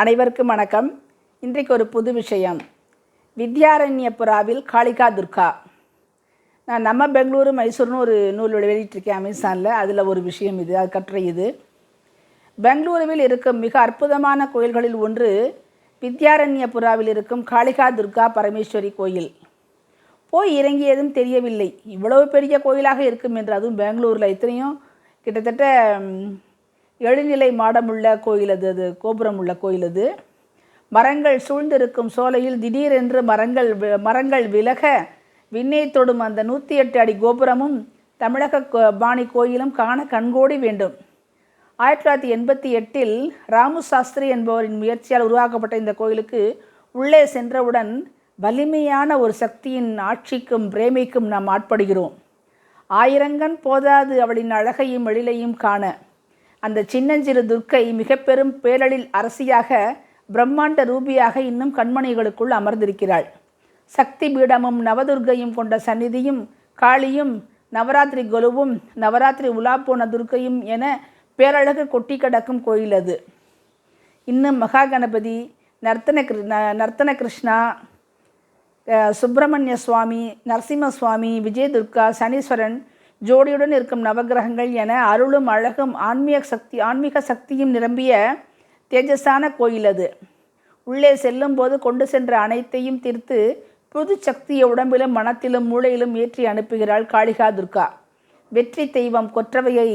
அனைவருக்கும் வணக்கம். இன்றைக்கு ஒரு புது விஷயம். வித்யாரண்யபுராவில் காளிகா துர்கா. நான் நம்ம பெங்களூரு மைசூர்னு ஒரு நூல் வெளியிட்டிருக்கேன் அமேசானில். அதில் ஒரு விஷயம் இது, அது கட்டுரை இது. பெங்களூருவில் இருக்கும் மிக அற்புதமான கோயில்களில் ஒன்று வித்யாரண்யபுராவில் இருக்கும் காளிகா துர்கா பரமேஸ்வரி கோயில். போய் இறங்கியதும் தெரியவில்லை இவ்வளவு பெரிய கோயிலாக இருக்கும் என்று. அதுவும் பெங்களூரில் இத்தனையும் கிட்டத்தட்ட 7 நிலை மாடமுள்ள கோயில் அது கோபுரம் உள்ள கோயில் அது. மரங்கள் சூழ்ந்திருக்கும் சோலையில் திடீரென்று மரங்கள் விலக விண்ணை தொடும் அந்த 108 அடி கோபுரமும் தமிழக பாணி கோயிலும் காண கண்கோடி வேண்டும். 1988 ராமு சாஸ்திரி என்பவரின் முயற்சியால் உருவாக்கப்பட்ட இந்த கோயிலுக்கு உள்ளே சென்றவுடன் வலிமையான ஒரு சக்தியின் ஆட்சிக்கும் பிரேமைக்கும் நாம் ஆட்படுகிறோம். 1000 போதாது அவளின் அழகையும் எழிலையும் காண. அந்த சின்னஞ்சிறு துர்க்கை மிக பெரும் பேரழில் அரசியாக பிரம்மாண்ட ரூபியாக இன்னும் கண்மணிகளுக்குள் அமர்ந்திருக்கிறாள். சக்தி பீடமும் நவதுர்க்கையும் கொண்ட சந்நிதியும் காளியும் நவராத்திரி கொலுவும் நவராத்திரி உலாப்போன துர்க்கையும் என பேரழகு கொட்டி கிடக்கும் கோயில் அது. இன்னும் மகா கணபதி, நர்த்தன கிருஷ்ணா, சுப்பிரமணிய சுவாமி, நரசிம்ம சுவாமி, விஜய துர்கா, சனீஸ்வரன் ஜோடியுடன் இருக்கும் நவகிரகங்கள் என அருளும் அழகும் ஆன்மீக சக்தியும் நிரம்பிய தேஜஸான கோயில் அது. உள்ளே செல்லும்போது கொண்டு சென்ற அனைத்தையும் தீர்த்து புது சக்தியை உடம்பிலும் மனத்திலும் மூளையிலும் ஏற்றி அனுப்புகிறாள் காளிகா துர்கா. வெற்றி தெய்வம் கொற்றவையை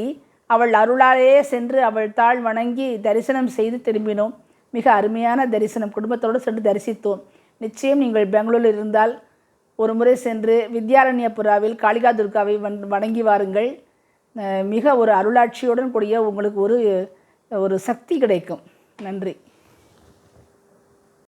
அவள் அருளாலே சென்று அவள் தாழ் வணங்கி தரிசனம் செய்து திரும்பினோம். மிக அருமையான தரிசனம். குடும்பத்தோடு சென்று தரிசித்தோம். நிச்சயம் நீங்கள் பெங்களூரில் இருந்தால் ஒரு முறை சென்று வித்யாரண்யபுராவில் காளிகா துர்காவை வணங்கி வாருங்கள். மிக ஒரு அருளாட்சியுடன் கூடிய உங்களுக்கு ஒரு சக்தி கிடைக்கும். நன்றி.